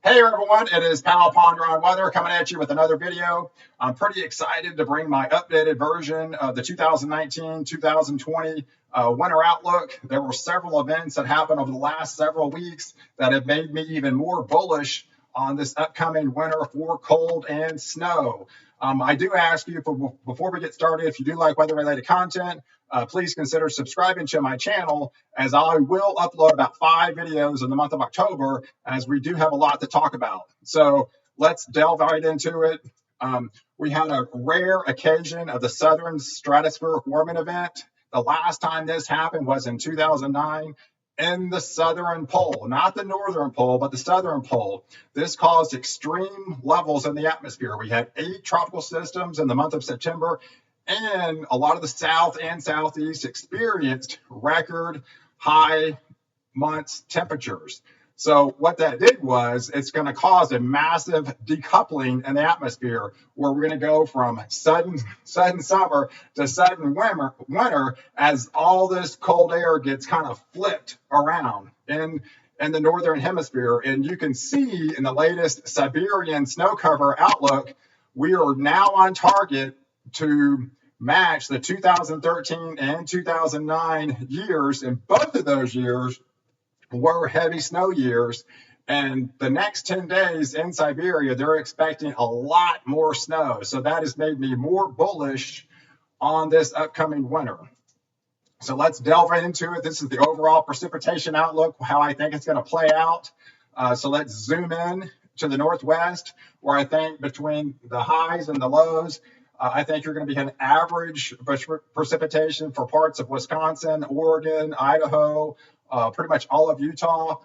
Hey everyone, it is Pal Ponder on Weather coming at you with another video. I'm pretty excited to bring my updated version of the 2019-2020 winter outlook. There were several events that happened over the last several weeks that have made me even more bullish on this upcoming winter for cold and snow. I do ask you, before we get started, if you do like weather-related content, please consider subscribing to my channel, as I will upload about 5 videos in the month of October, as we do have a lot to talk about. So let's delve right into it. We had a rare occasion of the Southern Stratospheric Warming event. The last time this happened was in 2009 in the Southern Pole, not the Northern Pole, but the Southern Pole. This caused extreme levels in the atmosphere. We had 8 tropical systems in the month of September, and a lot of the South and Southeast experienced record high months temperatures. So what that did was it's going to cause a massive decoupling in the atmosphere, where we're going to go from sudden summer to sudden winter as all this cold air gets kind of flipped around in the northern hemisphere. And you can see in the latest Siberian snow cover outlook, we are now on target to match the 2013 and 2009 years, and both of those years were heavy snow years. And the next 10 days in Siberia, they're expecting a lot more snow. So that has made me more bullish on this upcoming winter. So let's delve right into it. This is the overall precipitation outlook, how I think it's going to play out. So let's zoom in to the northwest, where I think between the highs and the lows, I think you're going to be an average precipitation for parts of Wisconsin, Oregon, Idaho, pretty much all of Utah.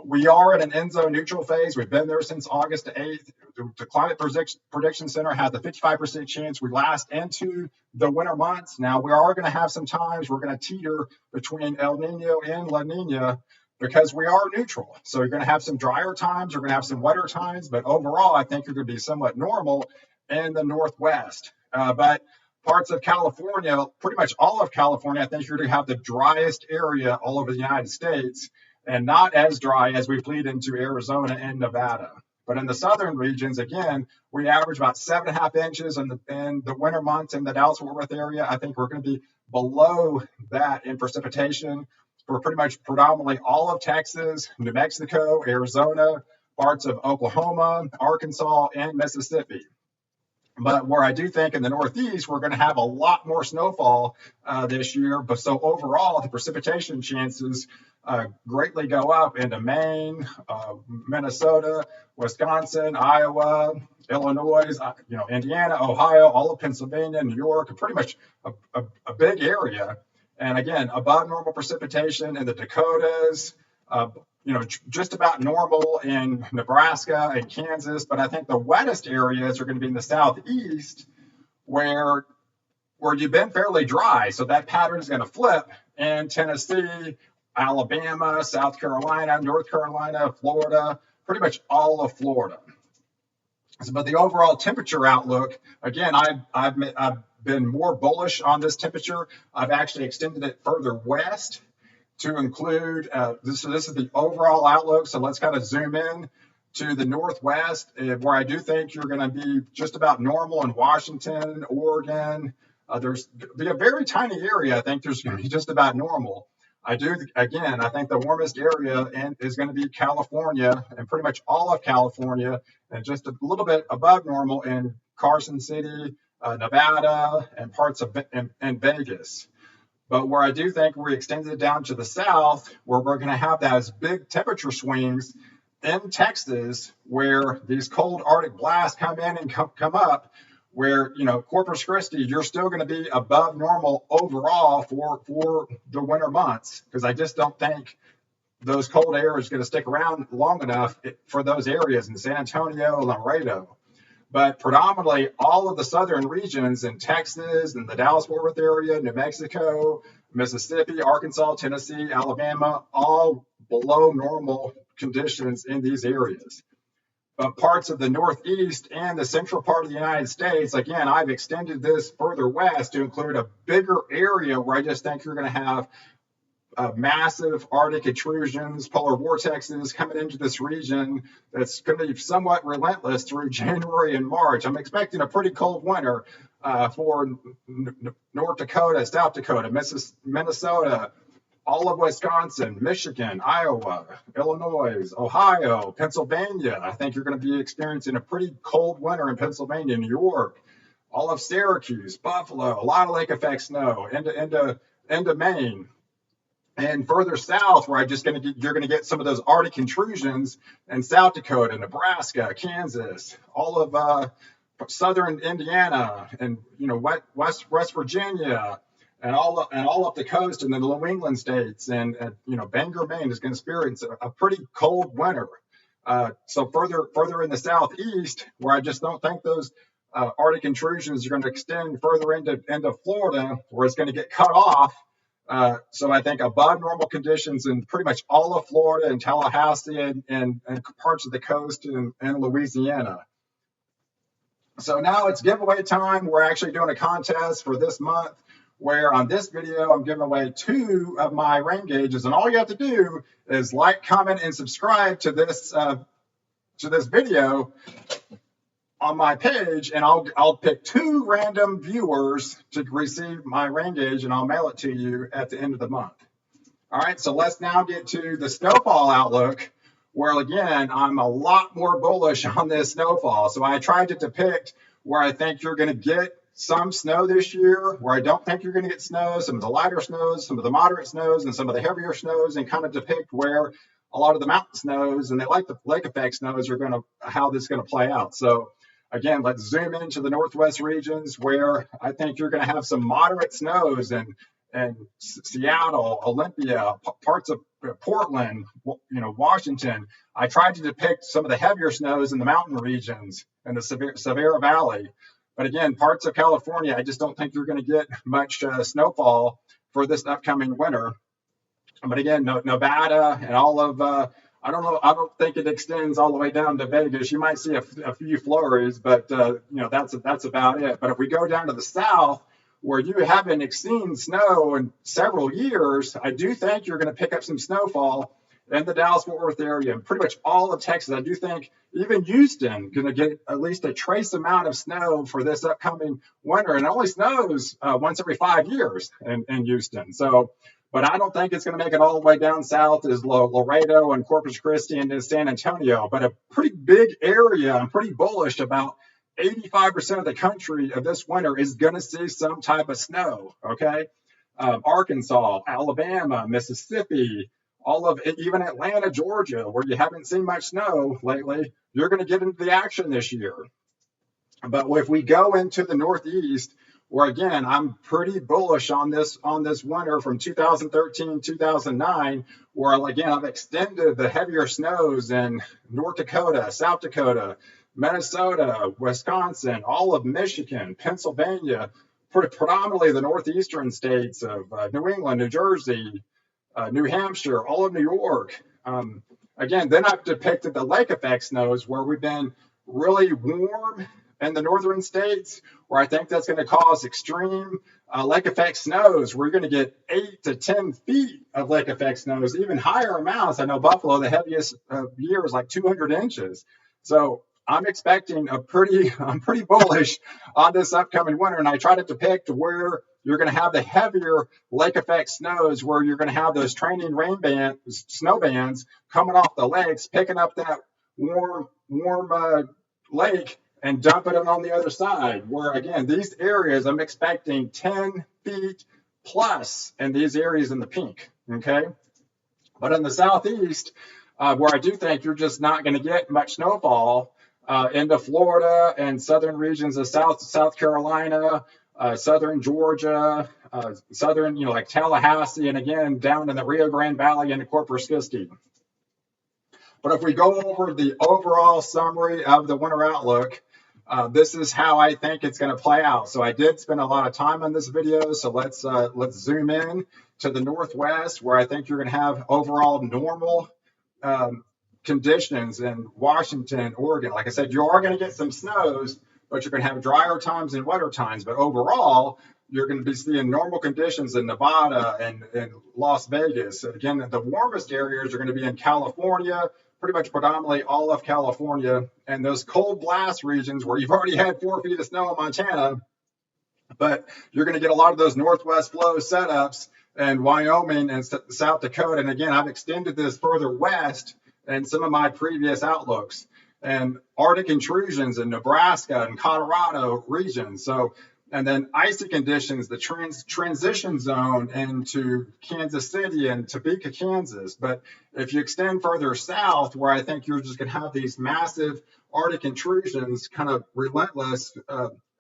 We are in an end zone neutral phase. We've been there since August 8th. The Climate Prediction Center has a 55% chance we last into the winter months. Now, we are going to have some times we're going to teeter between El Nino and La Nina, because we are neutral. So you're going to have some drier times, you're going to have some wetter times, but overall, I think you're going to be somewhat normal in the northwest. But parts of California, pretty much all of California, I think you're going to have the driest area all over the United States, and not as dry as we bleed into Arizona and Nevada. But in the southern regions, again, we average about 7.5 inches in the winter months in the Dallas-Fort Worth area. I think we're going to be below that in precipitation for pretty much predominantly all of Texas, New Mexico, Arizona, parts of Oklahoma, Arkansas, and Mississippi. But where I do think in the Northeast, we're going to have a lot more snowfall this year. But so overall, the precipitation chances greatly go up into Maine, Minnesota, Wisconsin, Iowa, Illinois, Indiana, Ohio, all of Pennsylvania, New York, pretty much a big area. And again, above normal precipitation in the Dakotas, just about normal in Nebraska and Kansas. But I think the wettest areas are going to be in the southeast, where you've been fairly dry. So that pattern is going to flip in Tennessee, Alabama, South Carolina, North Carolina, Florida, pretty much all of Florida. But the overall temperature outlook, again, I've been more bullish on this temperature. I've actually extended it further west to include this is the overall outlook. So let's kind of zoom in to the northwest, where I do think you're going to be just about normal in Washington, Oregon. There's be a very tiny area. I think there's going to be just about normal. I think the warmest area is going to be California, and pretty much all of California, and just a little bit above normal in Carson City, Nevada, and parts of and Vegas. But where I do think we extended it down to the south, where we're going to have those big temperature swings in Texas, where these cold Arctic blasts come in and come up, where, Corpus Christi, you're still going to be above normal overall for the winter months, because I just don't think those cold air is going to stick around long enough for those areas in San Antonio, Laredo. But predominantly all of the southern regions in Texas and the Dallas-Fort Worth area, New Mexico, Mississippi, Arkansas, Tennessee, Alabama, all below normal conditions in these areas. But parts of the Northeast and the central part of the United States, again, I've extended this further west to include a bigger area where I just think you're going to have massive Arctic intrusions, polar vortexes coming into this region that's going to be somewhat relentless through January and March. I'm expecting a pretty cold winter for North Dakota, South Dakota, Minnesota, all of Wisconsin, Michigan, Iowa, Illinois, Ohio, Pennsylvania. I think you're going to be experiencing a pretty cold winter in Pennsylvania, New York, all of Syracuse, Buffalo, a lot of lake effect snow into Maine. And further south, where you're going to get some of those Arctic intrusions in South Dakota, Nebraska, Kansas, all of southern Indiana, and West Virginia, and all up the coast, and then the New England states, and Bangor, Maine is going to experience a pretty cold winter. So further in the southeast, where I just don't think those Arctic intrusions are going to extend further into Florida, where it's going to get cut off. So I think above normal conditions in pretty much all of Florida and Tallahassee and parts of the coast and Louisiana. So now it's giveaway time. We're actually doing a contest for this month where on this video, I'm giving away 2 of my rain gauges. And all you have to do is like, comment, and subscribe to this video on my page, and I'll pick 2 random viewers to receive my rain gauge, and I'll mail it to you at the end of the month. All right, so let's now get to the snowfall outlook, where again, I'm a lot more bullish on this snowfall. So I tried to depict where I think you're going to get some snow this year, where I don't think you're going to get snow, some of the lighter snows, some of the moderate snows, and some of the heavier snows, and kind of depict where a lot of the mountain snows and the lake effect snows are how this is going to play out. So again, let's zoom into the northwest regions where I think you're going to have some moderate snows and Seattle, Olympia, parts of Portland, Washington. I tried to depict some of the heavier snows in the mountain regions and the Sierra Valley. But again, parts of California, I just don't think you're going to get much snowfall for this upcoming winter. But again, Nevada and all of I don't think it extends all the way down to Vegas. You might see a few flurries, but that's about it. But if we go down to the south, where you haven't seen snow in several years, I do think you're going to pick up some snowfall in the Dallas-Fort Worth area, and pretty much all of Texas. I do think even Houston going to get at least a trace amount of snow for this upcoming winter, and it only snows once every 5 years in Houston. So. But I don't think it's going to make it all the way down south as Laredo and Corpus Christi and San Antonio. But a pretty big area. I'm pretty bullish about 85% of the country of this winter is going to see some type of snow. Okay, Arkansas, Alabama, Mississippi, all of it, even Atlanta, Georgia, where you haven't seen much snow lately, you're going to get into the action this year. But if we go into the Northeast, where again, I'm pretty bullish on this winter from 2013, 2009, where again, I've extended the heavier snows in North Dakota, South Dakota, Minnesota, Wisconsin, all of Michigan, Pennsylvania, predominantly the northeastern states of New England, New Jersey, New Hampshire, all of New York. Again, then I've depicted the lake effect snows where we've been really warm in the northern states, where I think that's going to cause extreme lake effect snows. We're going to get 8 to 10 feet of lake effect snows, even higher amounts. I know Buffalo, the heaviest year is like 200 inches. So I'm expecting I'm pretty bullish on this upcoming winter. And I try to depict where you're going to have the heavier lake effect snows, where you're going to have those training snow bands coming off the lakes, picking up that warm lake and dumping it on the other side, where again, these areas I'm expecting 10 feet plus in these areas in the pink, okay? But in the southeast, where I do think you're just not going to get much snowfall into Florida and southern regions of South Carolina, southern Georgia, southern, like Tallahassee, and again, down in the Rio Grande Valley into Corpus Christi. But if we go over the overall summary of the winter outlook, this is how I think it's going to play out. So I did spend a lot of time on this video. So let's zoom in to the northwest, where I think you're going to have overall normal conditions in Washington, Oregon. Like I said, you are going to get some snows, but you're going to have drier times and wetter times. But overall, you're going to be seeing normal conditions in Nevada and Las Vegas. Again, the warmest areas are going to be in California, pretty much predominantly all of California, and those cold blast regions where you've already had 4 feet of snow in Montana, but you're going to get a lot of those northwest flow setups in Wyoming and South Dakota. And again, I've extended this further west in some of my previous outlooks, and Arctic intrusions in Nebraska and Colorado regions. So, and then icy conditions, the transition zone into Kansas City and Topeka, Kansas. But if you extend further south, where I think you're just going to have these massive Arctic intrusions, kind of relentless,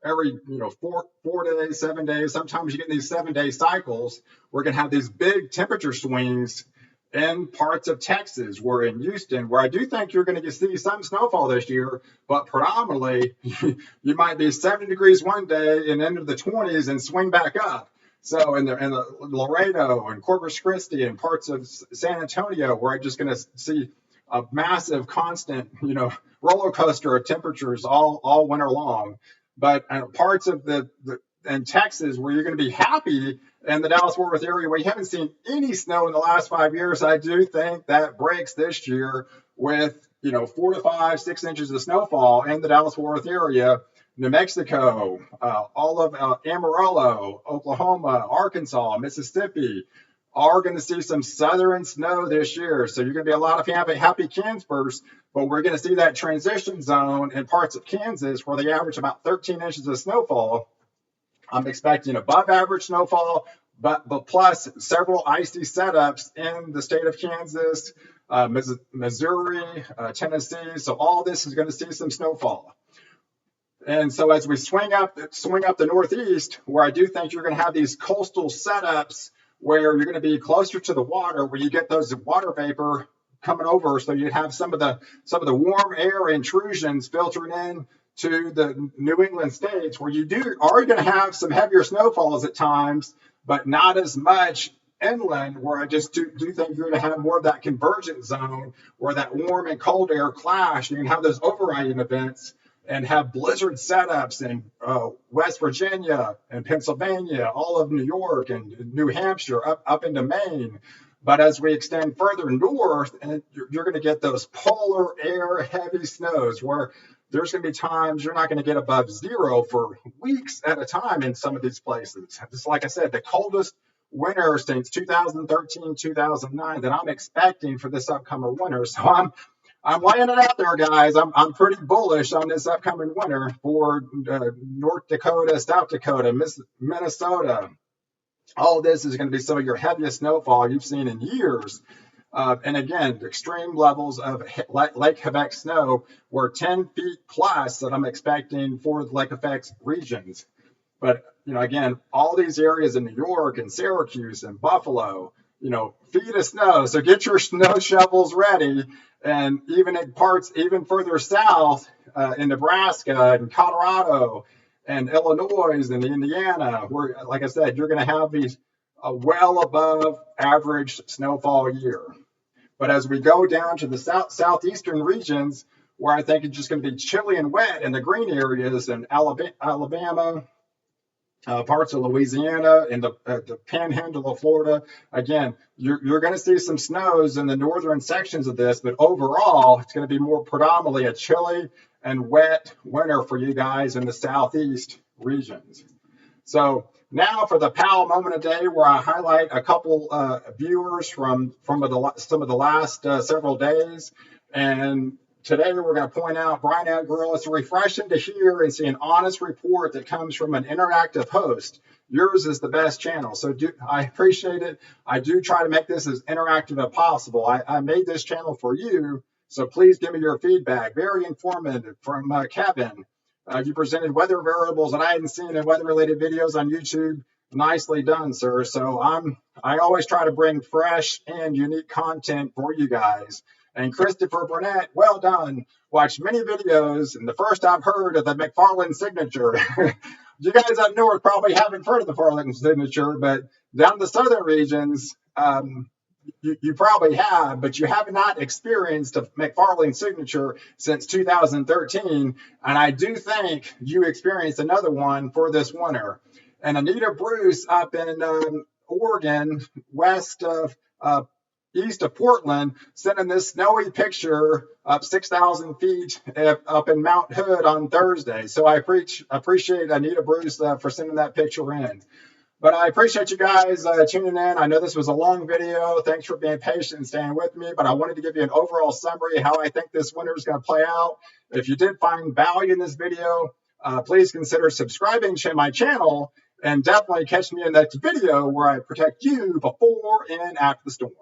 every 4 days, 7 days. Sometimes you get these 7-day cycles. We're going to have these big temperature swings in parts of Texas. We're in Houston, where I do think you're going to see some snowfall this year, but predominantly you might be 70 degrees one day and into the 20s and swing back up. So in the Laredo and Corpus Christi and parts of San Antonio, we're just going to see a massive constant roller coaster of temperatures all winter long. But parts of in Texas where you're going to be happy in the Dallas-Fort Worth area where you haven't seen any snow in the last 5 years, I do think that breaks this year with 4 to 5, 6 inches of snowfall in the Dallas-Fort Worth area. New Mexico, all of Amarillo, Oklahoma, Arkansas, Mississippi are going to see some southern snow this year. So you're going to be a lot of happy campers, but we're going to see that transition zone in parts of Kansas where they average about 13 inches of snowfall. I'm expecting above average snowfall, but plus several icy setups in the state of Kansas, Missouri, Tennessee. So all this is going to see some snowfall. And so as we swing up the Northeast, where I do think you're going to have these coastal setups where you're going to be closer to the water, where you get those water vapor coming over, so you have some of the warm air intrusions filtering in to the New England states, where you are going to have some heavier snowfalls at times, but not as much inland, where I just do think you're going to have more of that convergent zone where that warm and cold air clash. You can have those overriding events and have blizzard setups in West Virginia and Pennsylvania, all of New York and New Hampshire, up into Maine. But as we extend further north, and you're going to get those polar air heavy snows where there's going to be times you're not going to get above zero for weeks at a time in some of these places. Just like I said, the coldest winter since 2013, 2009 that I'm expecting for this upcoming winter. So I'm laying it out there, guys. I'm pretty bullish on this upcoming winter for North Dakota, South Dakota, Minnesota. All this is going to be some of your heaviest snowfall you've seen in years. And again, extreme levels of lake effect snow were 10 feet plus that I'm expecting for the lake effects regions. But, again, all these areas in New York and Syracuse and Buffalo, feet of snow. So get your snow shovels ready. And even in parts even further south in Nebraska and Colorado and Illinois and Indiana, where, like I said, you're going to have these well above average snowfall year. But as we go down to the southeastern regions, where I think it's just going to be chilly and wet in the green areas in Alabama, parts of Louisiana, and the panhandle of Florida, again, you're going to see some snows in the northern sections of this, but overall, it's going to be more predominantly a chilly and wet winter for you guys in the southeast regions. So now for the POW moment of the day, where I highlight a couple viewers from some of the last several days. And today we're going to point out, Brian and Girl, it's refreshing to hear and see an honest report that comes from an interactive host. Yours is the best channel, so I appreciate it. I do try to make this as interactive as possible. I made this channel for you, so please give me your feedback. Very informative from Kevin. You presented weather variables that I hadn't seen in weather-related videos on YouTube. Nicely done, sir. So I always try to bring fresh and unique content for you guys. And Christopher Burnett, well done. Watched many videos, and the first I've heard of the McFarland signature. You guys up north probably haven't heard of the McFarland signature, but down in the southern regions, you probably have, but you have not experienced a McFarland signature since 2013. And I do think you experienced another one for this winter. And Anita Bruce up in Oregon, east of Portland, sending this snowy picture up 6,000 feet up in Mount Hood on Thursday. So I appreciate Anita Bruce for sending that picture in. But I appreciate you guys tuning in. I know this was a long video. Thanks for being patient and staying with me. But I wanted to give you an overall summary of how I think this winter is going to play out. If you did find value in this video, please consider subscribing to my channel and definitely catch me in the next video where I protect you before and after the storm.